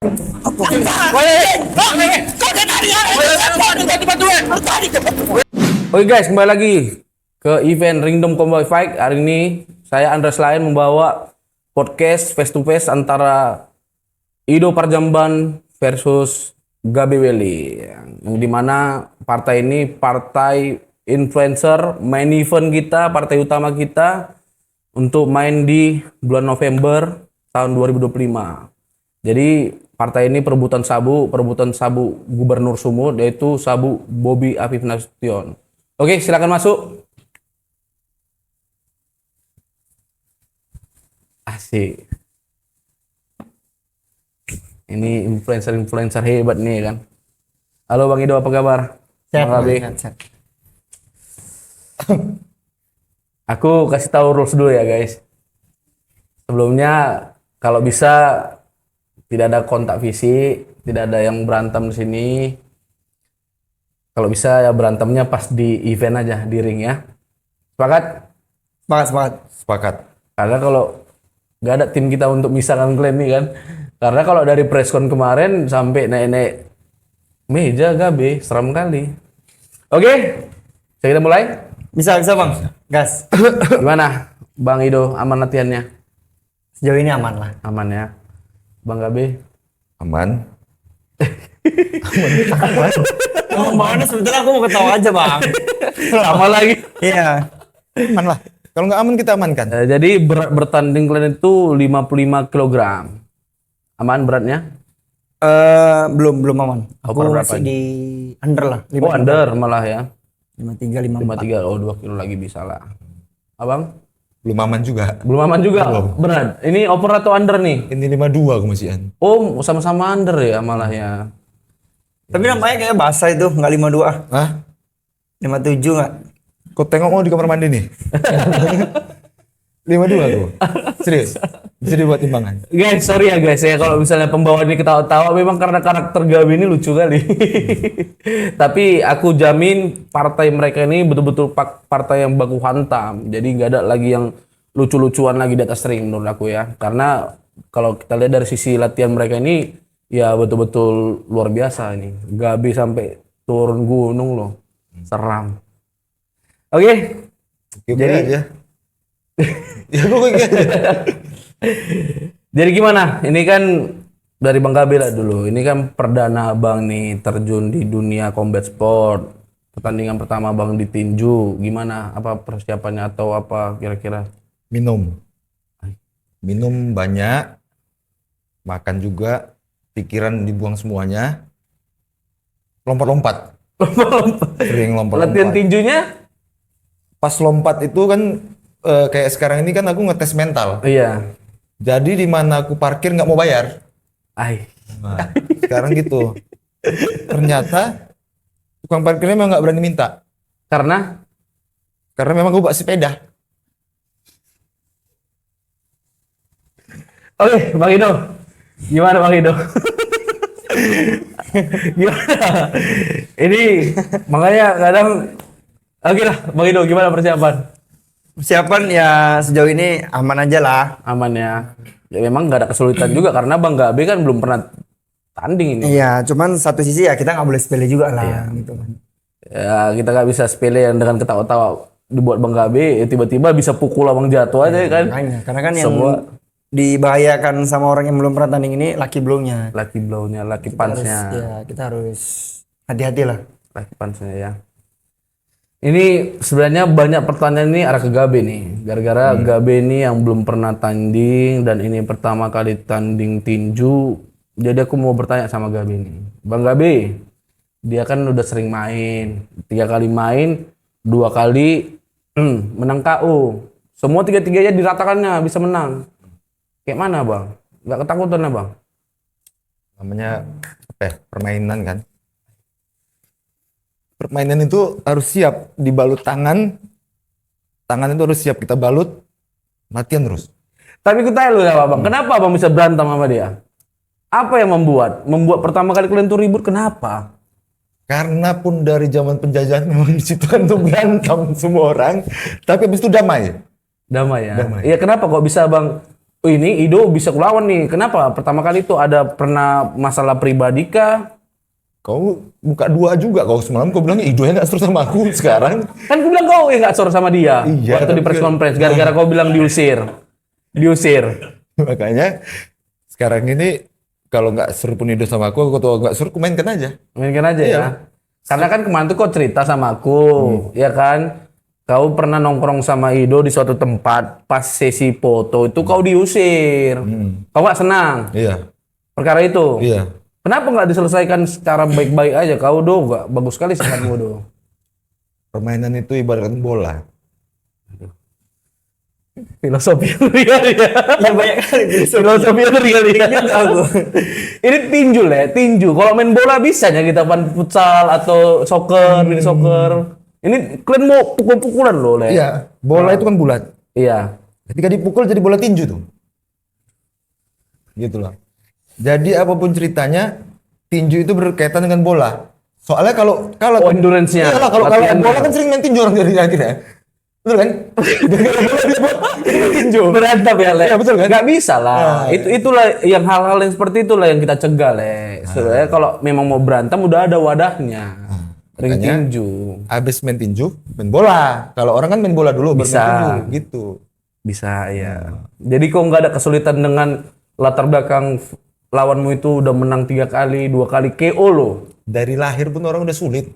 Oke guys, kembali lagi ke event Ringdom Cowboy Fight. Hari ini saya Andres Lain membawa podcast face to face antara Ido Parjamban versus Gabe Welly, yang dimana partai ini partai influencer, main event kita, partai utama kita untuk main di bulan November tahun 2025. Jadi partai ini perebutan sabu Gubernur Sumut, yaitu sabu Bobi Afif Nasution. Oke, silakan masuk. Asik. Ini influencer hebat nih kan. Halo Bang Ido, apa kabar? Sehat. Aku kasih tahu rules dulu ya guys. Sebelumnya kalau bisa tidak ada kontak fisik, tidak ada yang berantem di sini. Kalau bisa ya berantemnya pas di event aja, di ring ya. Sepakat? Sepakat. Karena kalau nggak ada tim kita untuk misalkan kalian nih kan. Karena kalau dari preskon kemarin sampai naik-naik meja Gabe, seram kali. Oke, kita mulai? Bisa Bang. Gas. Gimana Bang Ido, aman latihannya? Sejauh ini aman lah. Aman ya. Bang Gabe? Aman. Mana sebetulnya aku mau ketawa aja Bang. Sama lagi. Iya. Aman lah. Kalau nggak aman kita amankan. Jadi berat bertanding kalian itu 55 kg. Aman beratnya? Belum aman. Aku berapa masih ini? di under lah. Oh under malah ya. 53, 54. 53, oh 2 kilo lagi bisa lah. Abang? Belum aman juga. Belum aman juga? Belum. Berat? Ini over atau under nih? Ini 52 aku masihan. Oh sama-sama under ya malah ya. Tapi nampaknya kayak basah itu, nggak 52. Hah? 57 nggak? Kau tengok mau di kamar mandi nih. 52 aku. Serius. Bisa dibuat timbangan. Guys, sorry ya guys ya kalau misalnya pembawa ini ketawa-tawa memang karena karakter Gabe ini lucu kali. Tapi aku jamin partai mereka ini betul-betul partai yang baku hantam. Jadi nggak ada lagi yang lucu-lucuan lagi di atas ring menurut aku ya. Karena kalau kita lihat dari sisi latihan mereka ini ya betul-betul luar biasa ini. Gabe sampai turun gunung loh. Seram. Oke. Jadi aja. Ya gue kayak aja. Jadi gimana? Ini kan dari Bang Gabe lah dulu. Ini kan perdana Bang nih terjun di dunia combat sport. Pertandingan pertama Bang ditinju. Gimana? Apa persiapannya atau apa kira-kira? Minum banyak. Makan juga. Pikiran dibuang semuanya. Lompat-lompat. Sering lompat-lompat. Latihan tinjunya? Pas lompat itu kan kayak sekarang ini kan aku ngetes mental. Iya. Jadi di mana aku parkir nggak mau bayar. Nah, sekarang gitu. Ternyata tukang parkirnya memang nggak berani minta. Karena Memang gue bawa sepeda. Oke, Bang Ido. Gimana Bang Ido? Gimana? Ini makanya kadang oke lah, Bang Ido gimana persiapan? Persiapan ya sejauh ini aman aja lah. Aman ya. Ya memang nggak ada kesulitan juga karena Bang Gabe kan belum pernah tanding ini. Iya, cuman satu sisi ya kita nggak boleh sepele juga lah. Gitu kan. Ya kita nggak bisa sepele yang dengan ketawa-tawa dibuat Bang Gabe, ya, tiba-tiba bisa pukul abang jatuh aja kan. Makanya, karena kan yang Semua dibahayakan sama orang yang belum pernah tanding ini lucky blow-nya. lucky blow-nya, lucky Kita punch-nya. Ya, kita harus hati-hati lah. Lucky punch-nya ya. Ini sebenarnya banyak pertanyaan ini arah ke Gabe nih. Gara-gara Gabe ini yang belum pernah tanding dan ini pertama kali tanding tinju. Jadi aku mau bertanya sama Gabe nih. Bang Gabe, dia kan udah sering main. 3 kali main, 2 kali menang KO. Semua 3-3-nya diratakannya bisa menang. Kayak mana Bang? Nggak ketakutan ya Bang? Namanya apa ya? Permainan kan. Permainan itu harus siap dibalut tangan. Tangan itu harus siap kita balut. Latihan terus. Tapi aku tanya lu ya Bang, kenapa Bang bisa berantem sama dia? Apa yang membuat pertama kali kalian tuh ribut kenapa? Karena pun dari zaman penjajahan memang diciptakan untuk berantem semua orang. Tapi habis itu damai. Damai ya? Damai. Iya kenapa kok bisa Bang oh ini Ido bisa kulawan nih. Kenapa? Pertama kali itu ada pernah masalah pribadi kah? Kau buka dua juga, kau semalam kau bilang Ido yang gak seru sama aku sekarang. Kan gue bilang kau yang gak suruh sama dia. Iya, Waktu di press conference. Gara-gara kau bilang diusir. Makanya sekarang ini kalau nggak seru pun Ido sama aku atau nggak seru, aku mainkan aja. Mainkan aja Iya. ya. Karena kan kemarin tuh kau cerita sama aku. Ya kan? Kau pernah nongkrong sama Ido di suatu tempat. Pas sesi foto itu kau diusir. Kau gak senang. Iya, Perkara itu. iya. Kenapa nggak diselesaikan secara baik-baik aja? Kau do gak bagus sekali sikapmu do. Permainan itu ibaratkan bola. Filosofi yang real ya. Ya banyak kali Filosofi yang real ya. Ini tinju lah, tinju. Kalau main bola bisa ya kita pan futsal atau soccer, mini soccer. Ini kalian mau pukul-pukulan loh, Le. Iya, bola itu kan bulat. Iya. Ketika dipukul jadi bola tinju tuh. Gitu loh. Jadi apapun ceritanya, tinju itu berkaitan dengan bola. Soalnya kalau Oh, endurance-nya. Iyalah, kalau Latihan. bola kan sering main tinju orang dari akhirnya. Betul kan? Tinju. Berantem ya, Le. Iya, betul kan? Nggak bisa lah. Itulah yang hal-hal yang seperti itulah yang kita cegah, Le. Sebenarnya kalau memang mau berantem udah ada wadahnya. Ring makanya tinju. Habis main tinju, main bola. Kalau orang kan main bola dulu baru Bisa. main tinju gitu. Bisa ya. Jadi kok nggak ada kesulitan dengan latar belakang lawanmu itu udah menang 3 kali, 2 kali KO loh. Dari lahir pun orang udah sulit.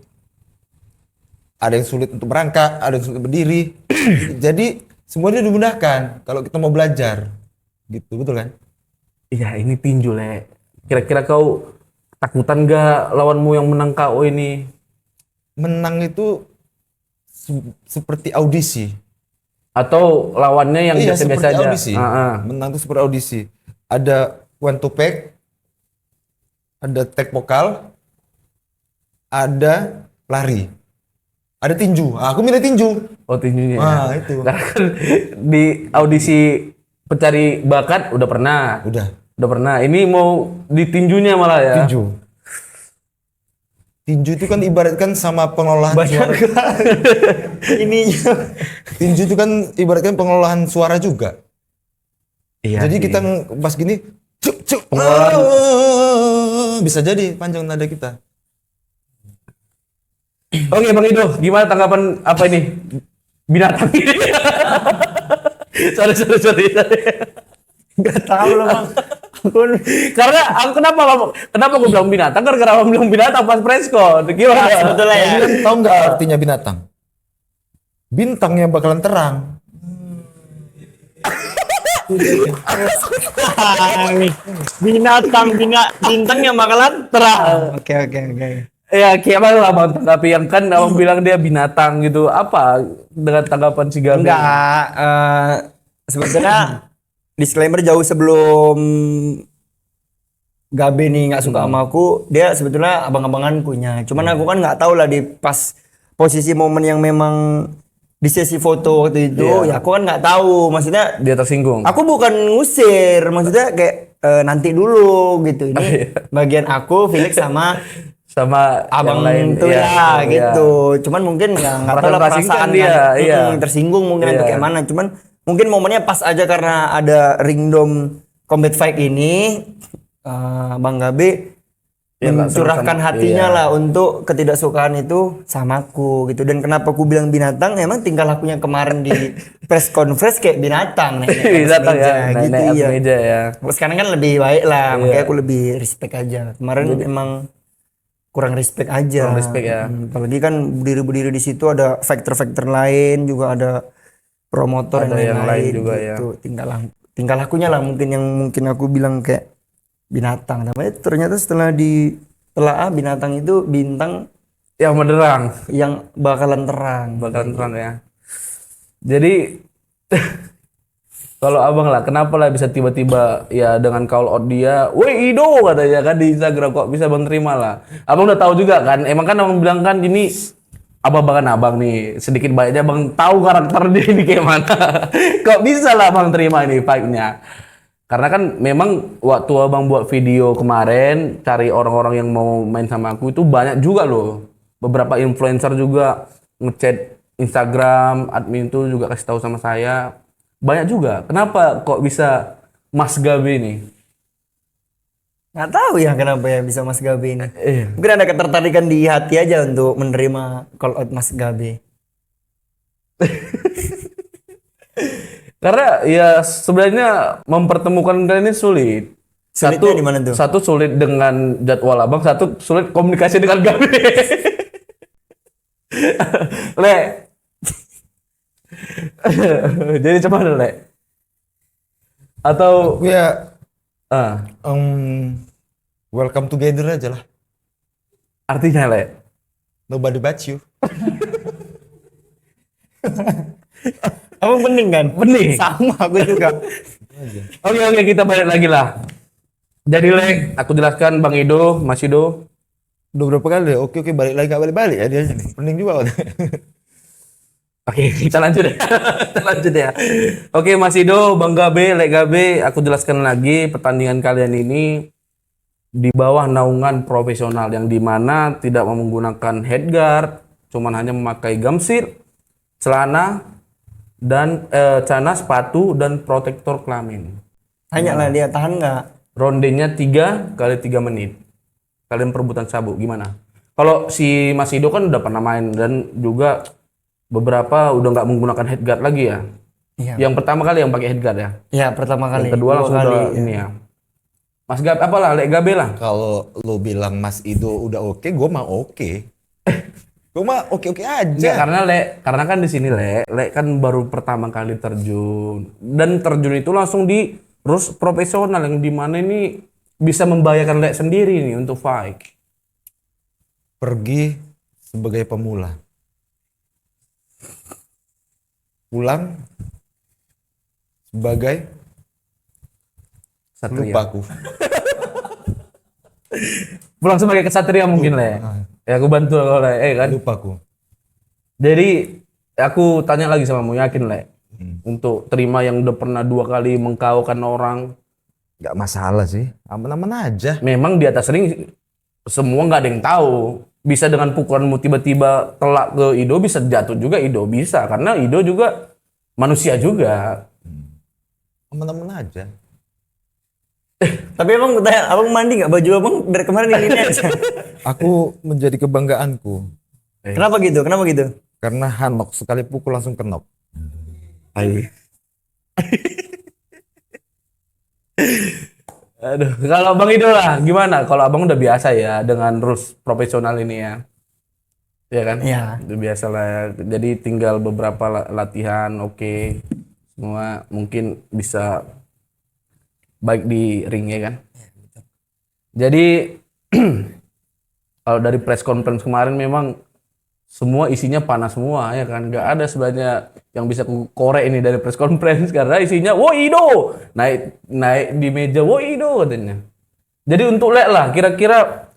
Ada yang sulit untuk merangkak, ada yang sulit berdiri. Jadi semuanya dimudahkan kalau kita mau belajar. Gitu, betul kan? Iya ini tinju Le. Kira-kira kau takutan nggak lawanmu yang menang KO ini? Menang itu seperti audisi. Atau lawannya yang Iya, biasa-biasa seperti aja? audisi. Ah. Menang itu seperti audisi. Ada one to pack, ada tag vokal, ada lari, ada tinju. Aku milih tinju. Oh tinjunya. Ah, Ya. itu. Karena kan di audisi pencari bakat udah pernah. Udah. Udah pernah. Ini mau di tinjunya malah ya. Tinju. Tinju itu kan ibaratkan sama pengelolaan suara. Ini Tinju itu kan ibaratkan pengelolaan suara juga. Iya. Jadi sih. kita pas gini, cuk cuk, bisa jadi panjang nada kita. Oke Bang Ido, gimana tanggapan apa ini? Binatang ini? sorry. nggak tahu loh bang. Karena aku kenapa aku bilang binatang? Karena kenapa bilang binatang pas preskon? Gimana? Sebetulnya ya. Kalian tahu nggak artinya binatang? Bintang yang bakalan terang. Bintang yang bakalan terang. Oke. Ya gimana lah Bang tanggapi yang kan abang bilang dia binatang gitu. Apa dengan tanggapan si Gabe? Enggak, sebetulnya disclaimer jauh sebelum Gabe nih nggak suka sama aku, dia sebetulnya abang-abangankunya. Cuman aku kan nggak tahu lah di pas posisi momen yang memang di sesi foto waktu itu, ya aku kan nggak tahu. Maksudnya Dia tersinggung. aku bukan ngusir, maksudnya kayak nanti dulu gitu. Ini bagian aku, Felix sama yang abang lain tuh iya, ya iya. gitu. Cuman mungkin ya nggak tahu lah Perasaan perasaan dia, kan. iya. Tersinggung mungkin Iya. atau kayak mana. Cuman mungkin momennya pas aja karena ada Ringdom Combat Fight ini, Bang Gabe Iya, nggak mencurahkan sama- hatinya iya. lah untuk ketidaksukaan itu sama aku gitu. Dan kenapa aku bilang binatang? Emang tingkah lakunya kemarin di press conference kayak binatang, naik Binatang ya, gitu naik ya. meja ya. Sekarang kan lebih baik lah, makanya Iya. aku lebih respect aja. Kemarin emang kurang respect aja. Kurang respect ya. Apalagi kan berdiri-berdiri di situ ada faktor-faktor lain, juga ada promotor Ada yang lain juga ya. gitu. Tingkah lakunya lah mungkin yang mungkin aku bilang kayak binatang. Tapi ternyata setelah binatang itu bintang Yang menderang. yang bakalan terang. Bakalan terang ya. Jadi kalau abang lah, kenapa lah bisa tiba-tiba ya dengan call out dia, woi Ido katanya kan di Instagram, kok bisa bang terima lah. Abang udah tahu juga kan, emang kan abang bilang kan ini abang nih, sedikit banyaknya abang tahu karakter dia ini kayak mana. Kok bisa lah abang terima ini fight-nya. Karena kan memang waktu abang buat video kemarin, cari orang-orang yang mau main sama aku itu banyak juga loh. Beberapa influencer juga ngechat Instagram, admin itu juga kasih tahu sama saya. Banyak juga. Kenapa kok bisa Mas Gabe nih? Nggak tahu ya kenapa ya bisa Mas Gabe ini. Iya. Mungkin ada ketertarikan di hati aja untuk menerima call out Mas Gabe. Karena ya sebenarnya mempertemukan kalian ini sulit. Sulitnya di mana tuh? Satu sulit dengan jadwal abang, satu sulit komunikasi dengan Gabe. Le. Jadi coba dulu, Le. Atau Aku ya ah, welcome together aja lah. artinya, Le. Nobody but you. Kamu bening kan? Bening. Sama aku juga. Oke, kita balik lagi lah. Jadi, Le, aku jelaskan Bang Ido, Mas Ido. Udah berapa kali ya? Oke balik lagi, gak balik-balik ya dia nih. Pening juga. Oke, kita lanjut ya. Kita lanjut ya. Oke, Mas Ido, Bang Gabe, Lek Gabe, aku jelaskan lagi pertandingan kalian ini di bawah naungan profesional yang dimana tidak menggunakan headguard, cuman hanya memakai gumsir, celana dan celana, sepatu dan protektor kelamin. Tanya lah dia tahan nggak? Rondenya 3 kali 3 menit. Kalian perebutan sabuk gimana? Kalau si Mas Ido kan udah pernah main dan juga beberapa udah nggak menggunakan headguard lagi ya. Iya. Yang pertama kali yang pakai headguard ya. Iya pertama kali. Yang kedua Dua langsung kali, udah ya. ini ya. Mas Gabe apalah, Lek Gabe lah. Kalau lo bilang Mas Ido udah oke, gue mah oke. Gue mah oke-oke Enggak, aja. karena kan di sini Lek kan baru pertama kali terjun dan terjun itu langsung di terus profesional yang dimana ini bisa membahayakan Lek sendiri nih untuk fight. Pergi sebagai pemula. Pulang sebagai Satria. lupa aku. Pulang sebagai kesatria mungkin Lek. Ya aku bantu kalau Lek, kan. Lupa aku. Jadi aku tanya lagi sama kamu, yakin Lek untuk terima yang udah pernah 2 kali mengkaukan orang. Gak masalah sih, aman-aman aja. Memang di atas ring semua nggak ada yang tahu. Bisa dengan pukulanmu tiba-tiba telak ke Ido, bisa jatuh juga Ido, bisa karena Ido juga manusia juga. Aman-aman aja. Tapi emang tanya, abang mandi nggak? Baju abang dari kemarin ini aja. Aku menjadi kebanggaanku. Kenapa gitu? Kenapa gitu? Karena Hanok sekali pukul langsung kenok. Aduh, kalau Bang Ido lah gimana? Kalau abang udah biasa ya dengan rules profesional ini ya. Iya kan? Iya. Udah biasa lah ya. Jadi tinggal beberapa latihan, oke. Semua mungkin bisa baik di ring ya kan? Jadi kalau dari press conference kemarin memang semua isinya panas semua ya kan, nggak ada sebenarnya yang bisa korek ini dari press conference karena isinya woi Ido naik di meja woi Ido katanya. Jadi untuk Lek lah kira-kira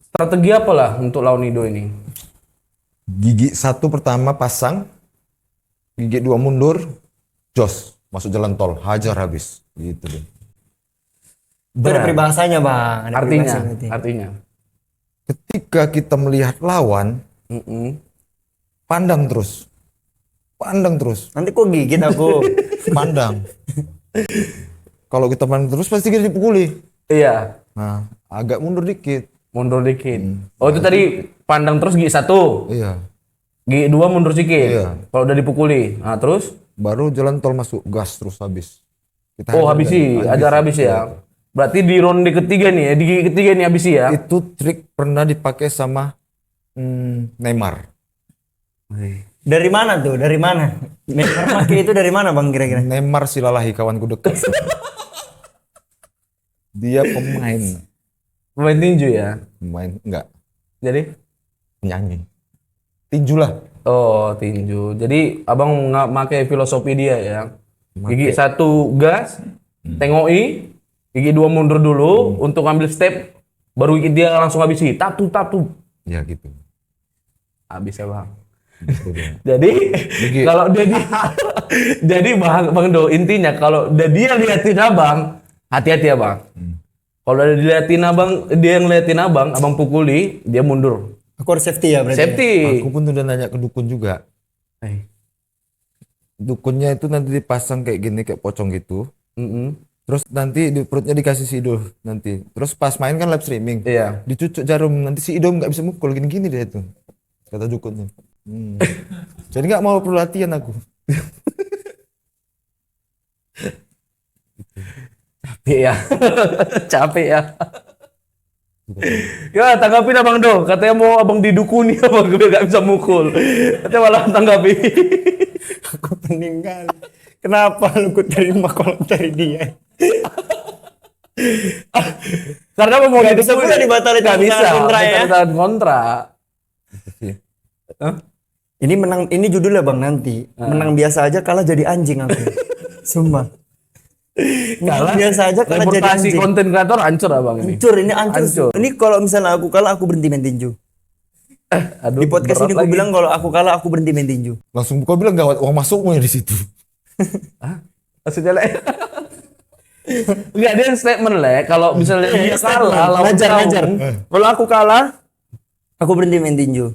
strategi apa lah untuk lawan Ido ini? Gigi 1 pertama pasang, gigi 2 mundur, jos masuk jalan tol, hajar habis gitu deh. Itu ada peribahasanya bang. Ada peribahasa berarti. Artinya Ketika kita melihat lawan, pandang terus, Nanti kok gigit aku. pandang. Kalau kita pandang terus pasti kita dipukuli. iya, Nah, agak mundur dikit. mundur dikit. Oh itu tadi pandang terus gigi 1, Iya. gigi 2 mundur sedikit. Iya. Kalau udah dipukuli, nah terus Baru jalan tol masuk, gas terus habis. Kita oh hajar habisi, dan ajar habis ya. Berarti di ronde ketiga nih ya, di gigi ketiga nih habisi ya. Itu trik pernah dipakai sama Neymar. Dari mana tuh? Dari mana? Neymar pakai itu dari mana bang kira-kira? Neymar silalahi kawanku dekat. Dia pemain Tinju ya. enggak Jadi penyanyi. Tinju lah. oh tinju. Jadi abang nggak pakai filosofi dia ya. Gigi 1 gas, tengoki, gigi 2 mundur dulu untuk ambil step, baru gigi dia langsung habisi. Tatu. Ya gitu. Habis ya bang. Gitu dia. Jadi kalau dia jadi bang Do intinya kalau dia liatin abang, hati-hati ya bang. Kalau dia diliatin abang, dia ngeliatin abang pukuli, dia mundur. Aku harus safety ya berarti. Safety. Aku pun udah nanya ke dukun juga. Eh, Dukunnya itu nanti dipasang kayak gini, kayak pocong gitu. mm-mm. Terus nanti di perutnya dikasih si Ido nanti. Terus pas main kan live streaming. Iya. Dicucuk jarum nanti si Ido nggak bisa mukul gini-gini deh itu. Kata dukunnya. Jadi nggak mau perlu latihan aku. Capek ya. Capek ya. Ya tanggapin abang dong. Katanya mau abang didukuni abang gue gak bisa mukul. Katanya malah tanggapi. Aku peninggal. Kenapa lu terima kolom dari dia? Karena mau Gak bisa pula dibatalin Gak bisa. kontra ya. Batalin kontrak. Hah? Ini menang, ini judulnya bang nanti. Menang biasa aja kalah jadi anjing aku. Sumpah. Menang biasa aja kalah jadi Reputasi anjing. konten kreator hancur abang ini. Hancur, ini hancur. Hancur. Ini kalau misalnya aku kalah aku berhenti main tinju. Aduh, Di podcast berat ini gue lagi. bilang kalau aku kalah aku berhenti main tinju. Langsung kau bilang gawat uang masukmu di situ. Hah? Maksudnya Le? Enggak, dia statement Le. Kalau misalnya dia kalah lawan Ngajar, kamu, ngajar. kalau aku kalah Aku berhenti main tinju.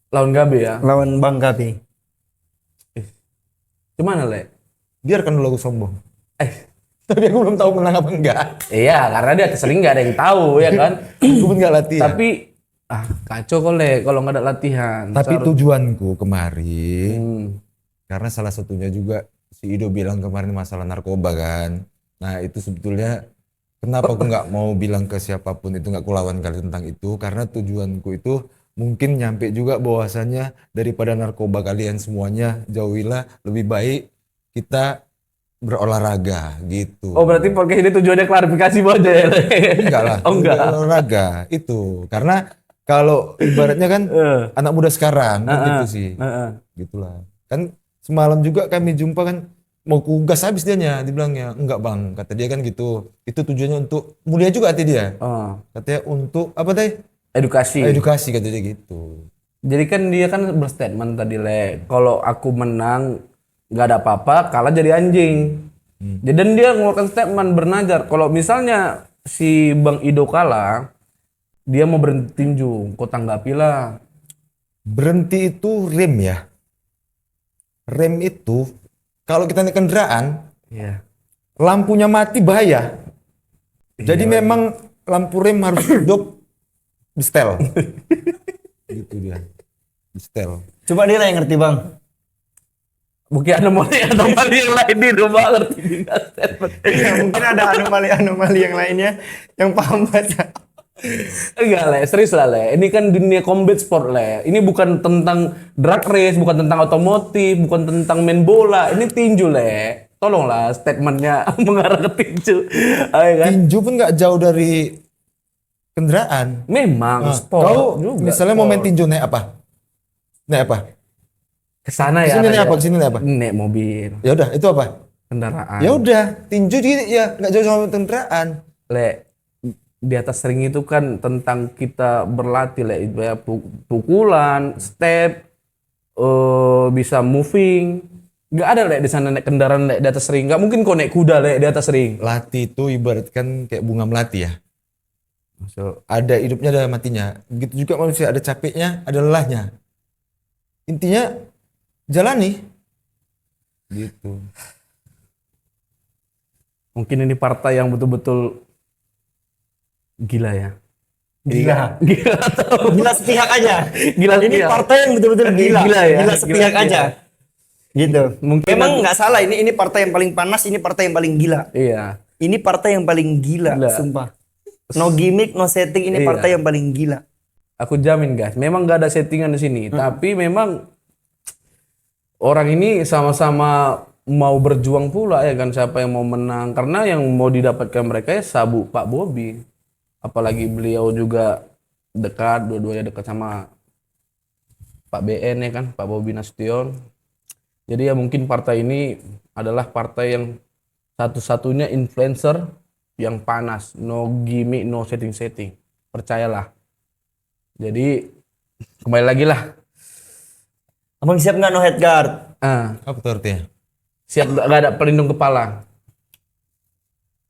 lawan Gabe ya. Lawan Bang Gabi. Gimana Le? Biarkan dulu aku sombong. Eh, Tapi aku belum tahu menang apa enggak. iya, karena dia sering nggak ada yang tahu ya kan. Aku pun nggak latihan. Tapi kacau kok Le kalau nggak ada latihan. Tapi Seharus- tujuanku kemarin Hmm. karena salah satunya juga si Ido bilang kemarin masalah narkoba kan. Nah itu sebetulnya kenapa aku nggak mau bilang ke siapapun itu nggak kulawan kali tentang itu karena tujuanku itu mungkin nyampe juga bahwasannya daripada narkoba kalian semuanya jauhilah, lebih baik kita berolahraga gitu. Oh berarti podcast ini tujuannya klarifikasi aja ya Le? Enggak lah, Oh enggak. olahraga itu karena kalau ibaratnya kan anak muda sekarang kan gitu sih. Gitulah. Kan semalam juga kami jumpa kan mau ku gas habis dianya, dibilangnya enggak bang, kata dia kan gitu. Itu tujuannya untuk mulia juga kata dia. Oh, Katanya untuk apa teh? edukasi. Edukasi kata dia gitu. Jadi kan dia kan berstatement tadi Le, kalau aku menang nggak ada apa-apa, kalah jadi anjing. Jadi dan dia mengeluarkan statement bernajar, kalau misalnya si Bang Ido kalah, dia mau berhenti tinju, kau tanggapi lah. Berhenti itu rem ya. Rem itu kalau kita naik kendaraan Iya. lampunya mati bahaya. Jadi memang lampu rem harus hidup di setel. Gitu dia. Di setel. Coba dia lah yang ngerti bang. Mungkin anomali yang lain di rumah ngerti juga statement. Ya, mungkin ada anomali yang lainnya yang paham bahasa. Enggak Le, serius lah Le. Ini kan dunia combat sport Le. Ini bukan tentang drag race, bukan tentang otomotif, bukan tentang main bola. Ini tinju Le. Tolonglah statementnya mengarah ke tinju. Ayo kan? Tinju pun nggak jauh dari kendaraan. Memang Nah, sport kau juga. misalnya mau main tinju naik apa? Naik apa? Kesana ya. Kesini naik arahnya. apa? Kesini naik apa? Naik mobil, Ya udah, itu apa? kendaraan. Ya udah, tinju juga ya nggak jauh sama kendaraan. Le, di atas ring itu kan tentang kita berlatih Le, ya, pukulan, step, bisa moving. Nggak ada Le di sana naik kendaraan Le di atas ring. Nggak mungkin kau naik kuda Le di atas ring. Latih itu ibaratkan kayak bunga melati ya. So, Ada hidupnya, ada matinya. Begitu juga manusia, ada capeknya, ada lelahnya. Intinya jalani. Gitu. mungkin ini partai yang betul-betul gila ya. Gila. Gila atau Gila sepihak aja. Gila Ini sepihak. partai yang betul-betul gila. Gila ya. Gila sepihak Gila aja. Gitu. Mungkin Memang nggak salah. Ini partai yang paling panas. Ini partai yang paling gila. Iya. Ini partai yang paling gila. Gila. Sumpah. No gimmick, no setting. Ini Iya. partai yang paling gila. Aku jamin guys, memang nggak ada settingan di sini, tapi memang orang ini sama-sama mau berjuang pula ya kan, siapa yang mau menang, karena yang mau didapatkan mereka ya sabuk Pak Bobi, apalagi beliau juga dekat, dua-duanya dekat sama Pak BN ya kan, Pak Bobi Nasution. Jadi ya mungkin partai ini adalah partai yang satu-satunya influencer yang panas, no gimmick, no setting-setting, percayalah. Jadi kembali lagi lah. Abang siap nggak no head guard? Apa tuh artinya? Siap gak ada pelindung kepala.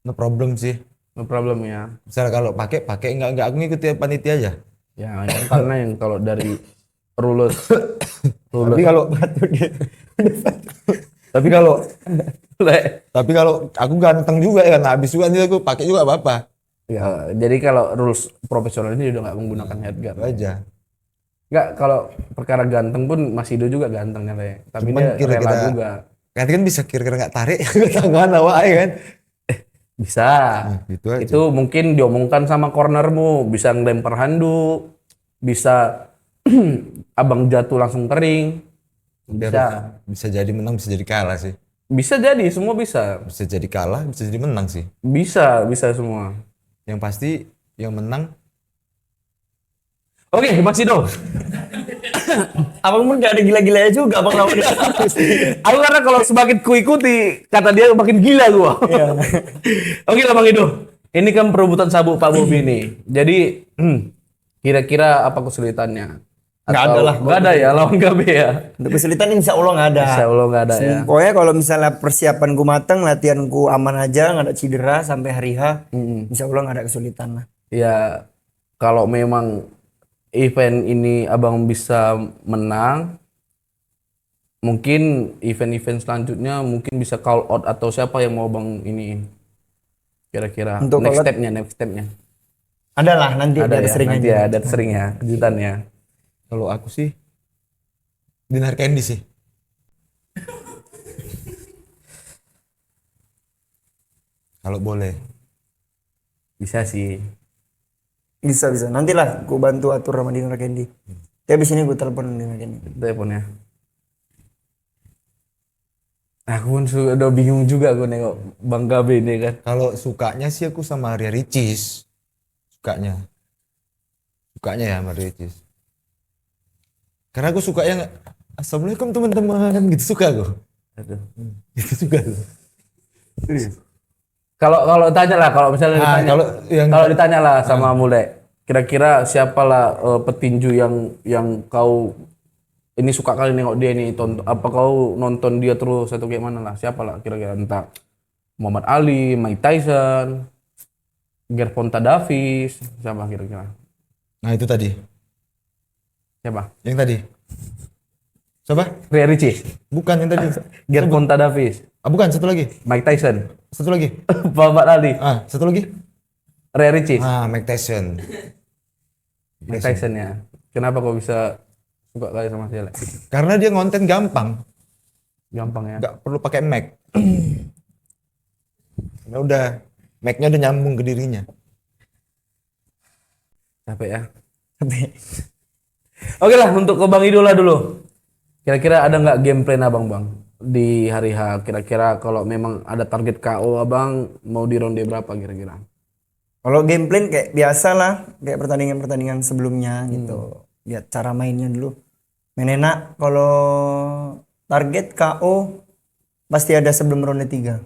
No problem sih. No problem ya. Misalnya kalau pakai nggak aku ngikuti panitia aja. Ya yang karena yang kalau dari rules Tapi kalau Tapi kalau Le. aku ganteng juga ya, nah habis juga nanti aku pakai juga apa-apa. Ya, jadi kalau rules profesional ini udah nggak menggunakan headguard. Itu aja. Nggak, kalau perkara ganteng pun Mas Ido juga ganteng ya, Le. Tapi Cuman dia rela juga. Nanti kan bisa kira-kira nggak tarik ke tangan awak ya kan. Bisa. Gitu aja. Itu mungkin diomongkan sama cornermu, bisa ngelempar handuk, bisa abang jatuh langsung kering. Bisa. Bisa jadi menang, bisa jadi kalah sih. Bisa jadi, semua bisa. Bisa jadi kalah, bisa jadi menang sih. Bisa semua. Yang pasti yang menang. Oke, Mas Ido. Abang pun gak ada gila-gilanya juga abang lawan dia. Aku karena kalau semakin kuikuti, kata dia makin gila gua. Iya. Oke lah Bang Ido. Ini kan perebutan sabuk Pak Bobi nih. Jadi, kira-kira apa kesulitannya? Nggak ada lah. Nggak ada ya, lawan KB ya? Untuk kesulitan insya Allah nggak ada. Insya Allah nggak ada ya. Pokoknya kalau misalnya persiapanku matang, latihanku aman aja, nggak ada cedera sampai hari H, insya Allah nggak ada kesulitan lah. Ya, kalau memang event ini abang bisa menang, mungkin event-event selanjutnya mungkin bisa call out atau siapa yang mau bang ini kira-kira Untuk next call out? stepnya Ada lah nanti ada ada ya, sering nanti aja. ya, ada sering ya, kejutan ya. Kalau aku sih Dinar Candy sih. Kalau boleh. Bisa sih. Bisa. Nantilah aku bantu atur sama Dinar Candy. Ya abis ini gue telepon Dinar Candy. Teleponnya. Aku pun udah bingung juga gue nengok Bang Gabe ini kan. Kalau sukanya sih aku sama Arya Ricis. Sukanya ya sama Arya Ricis. Karena aku suka yang Assalamualaikum teman-teman gitu, suka aku. Aduh. Itu suka aku. Kalau tanya lah, kalau misalnya ditanya, kalau ditanya lah sama Mule, kira-kira siapalah petinju yang kau ini suka kali nengok dia ini, apa kau nonton dia terus atau kayak mana lah, siapalah kira-kira, entah Muhammad Ali, Mike Tyson, Gervonta Davis, siapa kira-kira? Nah itu tadi. Siapa? Yang tadi. Siapa? Rhea Ricis, Bukan yang tadi. Gervonta Davis, Bukan, satu lagi. Mike Tyson, Satu lagi. Muhammad Ali, Satu lagi. Rhea Ricis. Mike Tyson. Mike Tyson ya. Kenapa kau bisa suka kali sama dia? Le? Karena dia ngonten gampang. Gampang ya. Nggak perlu pakai Mac. Ya udah, Mac-nya udah nyambung ke dirinya. Capek ya. Oke lah, untuk ke Bang Idola dulu. Kira-kira ada nggak game plan abang bang di hari H? Kira-kira kalau memang ada target KO abang mau di ronde berapa kira-kira? Kalau game plan kayak biasa lah, kayak pertandingan-pertandingan sebelumnya gitu. Lihat cara mainnya dulu. Main enak. Kalau target KO pasti ada sebelum ronde 3.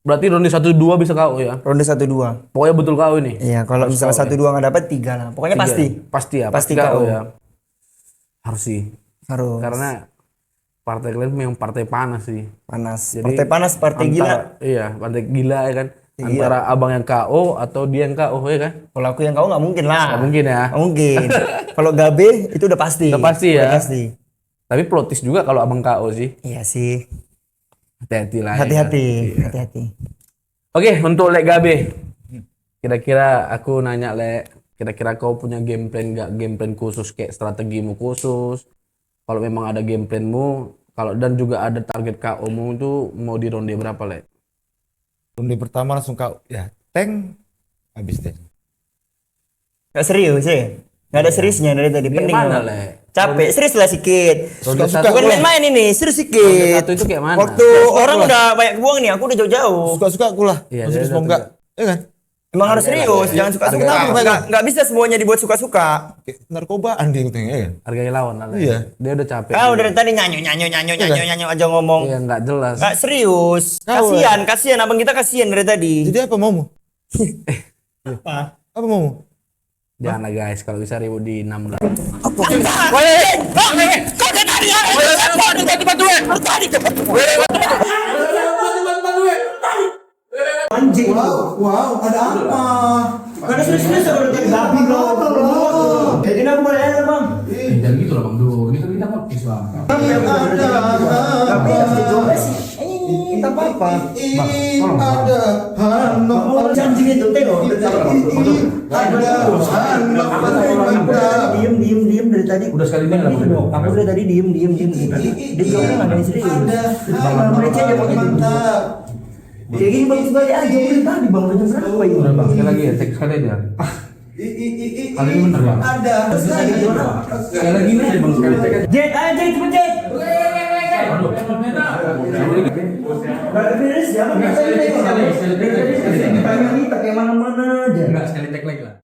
Berarti ronde 1-2 bisa KO ya? Ronde 1-2. Pokoknya betul KO ini. Iya, kalau misalnya 1-2 nggak dapat 3 lah. Pokoknya Tiga. pasti. Pasti ya. Pasti KO KO. ya. Harus sih. Harus. Karena partai kalian memang partai panas sih. Panas. Jadi, Partai panas, partai gila. Iya, partai gila ya kan. Antara abang yang KO atau dia yang KO ya kan? Kalau aku yang KO nggak mungkin lah. Nggak mungkin ya. Nggak mungkin. Kalau Gabe itu udah pasti. Udah pasti ya. Udah pasti. Tapi plotis juga kalau abang KO sih. Iya sih. Hati-hati lah. Hati-hati. Ya. Hati-hati. Oke, untuk Lek Gabe. Kira-kira aku nanya Lek, kira-kira kau punya game plan nggak? Game plan khusus kayak strategimu khusus? Kalau memang ada game planmu, kalau dan juga ada target KO-mu itu mau di ronde berapa Lek? Ronde pertama langsung kau ya tank habis deh. Nggak serius ya? Nggak ada seriusnya dari tadi. Pening. Gimana Bang. Lek? Capek, serius lah sikit. Suka-suka Bukan gua. main-main ini, serius Ronde sikit. satu itu kayak mana? Waktu orang udah banyak buang nih, aku udah jauh-jauh. Suka-suka aku lah. Iya, Serius dia mau enggak? Ya kan? Emang harus serius, jangan suka-suka. Nggak bisa semuanya dibuat suka-suka. Kayak narkobaan dia gitu ya kan? Hargai lawan lah Lek. Iya. Dia udah capek. Ah udah dari tadi nyanyi aja ngomong. Iya, nggak jelas. Nggak serius. Kasihan abang kita kasihan dari tadi. Jadi apa maumu? Apa? Apa maumu? Jangan lah guys, kalau bisa ribut di 16. Anjing. Wow, ada apa? Karena serius-serius aku udah babi bro. Jadi aku boleh ya bang. Jangan gitu lah bang, dulu. Ini kan kita podcast bang. Tapi harus dicoba. nggak apa-apa. Ada handap Kamu jangan gitu tengok. Diem dari tadi. Udah sekali bilang lah, Bang. Aku dari tadi diem. Dia jawabnya nggak ada serius. Mereka aja pakai itu. Kayak gini bagus balik aja. Udah tadi bang udah jam berapa ini? Udah bang, sekali lagi ya, cek sekali aja. Kali ini bener bang. ada Sekali lagi nih bang, sekali cek aja. Jet aja cepet jet. Nggak beres jangan kita kayak mana-mana aja. Enggak, sekali cek lagi lah.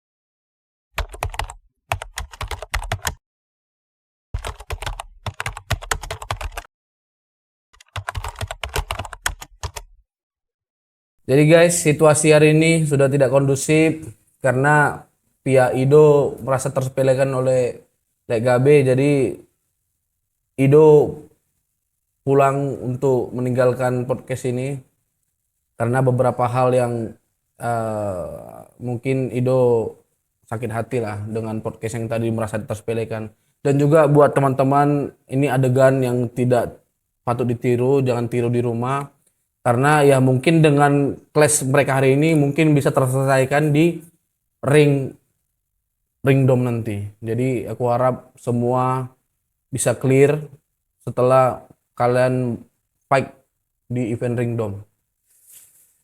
Jadi guys, situasi hari ini sudah tidak kondusif karena pihak Ido merasa tersepelekan oleh Lek Gabe. Jadi Ido pulang untuk meninggalkan podcast ini karena beberapa hal yang mungkin Ido sakit hati lah dengan podcast yang tadi merasa tersepelekan. Dan juga buat teman-teman, ini adegan yang tidak patut ditiru, jangan tiru di rumah. Karena ya mungkin dengan clash mereka hari ini mungkin bisa terselesaikan di ring dom nanti. Jadi aku harap semua bisa clear setelah kalian fight di event ring dom.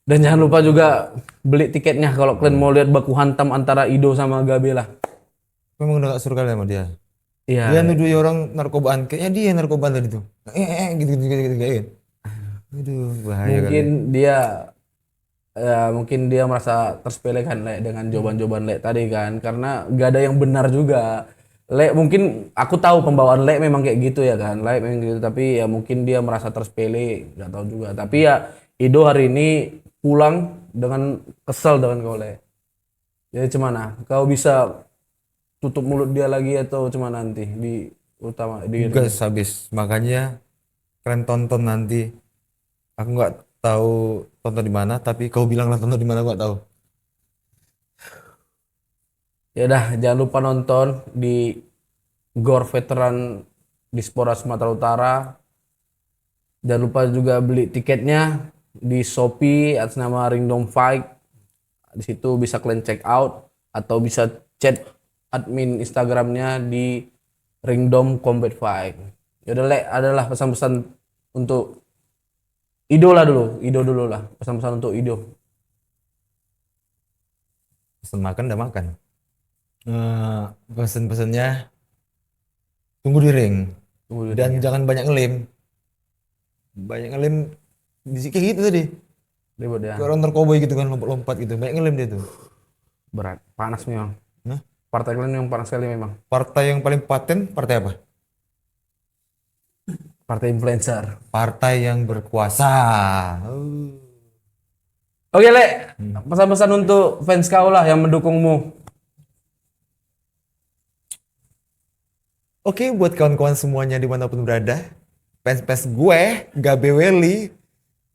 Dan jangan lupa juga beli tiketnya kalau kalian mau lihat baku hantam antara Ido sama Gabe lah. Memang udah gak suruh kalian sama dia. Iya. Dia nuduh orang narkobaan, kayaknya dia narkobaan tadi tuh. Gitu. Aduh, bahaya Mungkin dia mungkin dia merasa tersepelekan Lek dengan jawaban-jawaban Lek tadi kan, karena gak ada yang benar juga. Lek mungkin aku tahu pembawaan Lek memang kayak gitu ya kan, Lek memang gitu, tapi ya mungkin dia merasa tersepele, nggak tahu juga. Tapi ya Ido hari ini pulang dengan kesel dengan kau Lek. Jadi gimana? Kau bisa tutup mulut dia lagi atau cuma nanti di utama di Gas habis. Makanya kalian tonton nanti. Aku nggak tahu tonton di mana, tapi kau bilanglah tonton di mana, aku nggak tahu. Ya udah, jangan lupa nonton di Gor Veteran Dispora Sumatera Utara. Jangan lupa juga beli tiketnya di Shopee atas nama Ringdom Fight. Di situ bisa kalian check out atau bisa chat admin Instagramnya di Ringdom Combat Fight. Ya udah, Lek, adalah pesan-pesan untuk Ido dulu lah, pesan-pesan untuk Ido. Pesan makan udah makan. Pesan-pesannya tunggu di ring dan jangan banyak ngelim. Banyak ngelim kayak gitu tadi. Ribet ya. Kayak orang narkoba gitu kan, lompat-lompat gitu. Banyak ngelim dia tuh. Berat, panas memang. Hah? Partai kalian memang panas sekali memang. Partai yang paling paten partai apa? Partai influencer. Partai yang berkuasa. Oke, Lek. Pesan-pesan untuk fans kau lah yang mendukungmu. Oke, buat kawan-kawan semuanya dimanapun berada, fans-fans gue, Gabe Welly,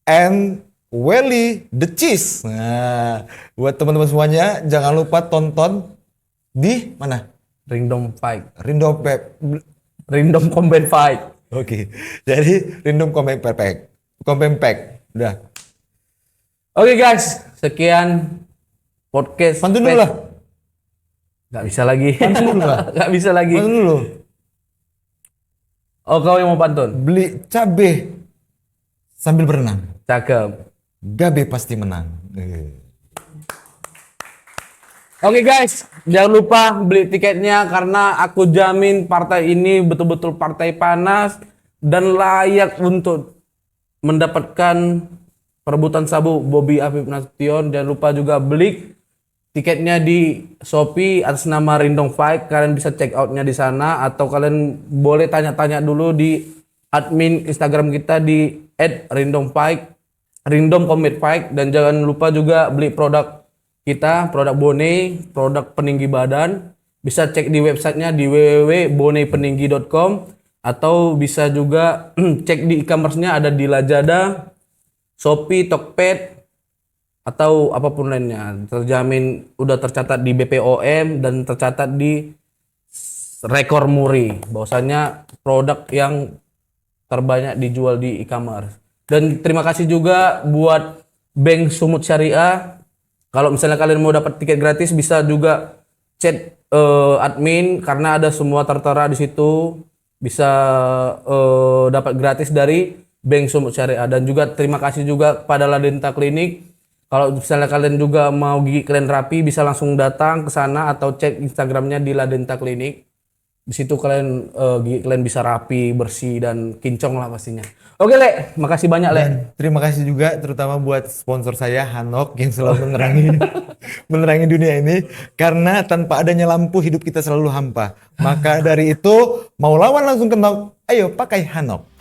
and Welly the Cheese. Nah, buat teman-teman semuanya, jangan lupa tonton di mana? Ringdom Fight. Rindom Pep. Ringdom Combat Fight. Oke, jadi Rindom Combat Pack. Udah. Oke guys, sekian podcast. Pantun dulu lah. Gak bisa lagi. Pantun dulu lah. Gak bisa lagi. Pantun dulu. Oh, kau yang mau pantun? Beli cabe sambil berenang. Cakep. Gabe pasti menang. Oke guys, jangan lupa beli tiketnya karena aku jamin partai ini betul-betul partai panas dan layak untuk mendapatkan perebutan sabu Bobby Afif Nasution. Jangan lupa juga beli tiketnya di Shopee atas nama Rindom Fight. Kalian bisa check outnya di sana atau kalian boleh tanya-tanya dulu di admin Instagram kita di @rindomfight, Rindom Combat Fight. Dan jangan lupa juga beli produk kita, produk Bone, produk peninggi badan. Bisa cek di websitenya di www.bonepeninggi.com atau bisa juga cek di e-commerce-nya ada di Lazada, Shopee, Tokped, atau apapun lainnya. Terjamin udah tercatat di BPOM dan tercatat di Rekor Muri bahwasanya produk yang terbanyak dijual di e-commerce. Dan terima kasih juga buat Bank Sumut Syariah. Kalau misalnya kalian mau dapat tiket gratis bisa juga chat admin karena ada semua tertera di situ. Bisa dapat gratis dari Bank Sumut Syariah. Dan juga terima kasih juga kepada Ladenta Klinik. Kalau misalnya kalian juga mau gigi kalian rapi bisa langsung datang ke sana atau cek Instagramnya di Ladenta Klinik. Di situ kalian gigi kalian bisa rapi, bersih dan kincong lah pastinya. Oke Le, makasih banyak Le. Dan terima kasih juga terutama buat sponsor saya Hanok yang selalu menerangi menerangi dunia ini, karena tanpa adanya lampu hidup kita selalu hampa. Maka dari itu mau lawan langsung kenok, ayo pakai Hanok.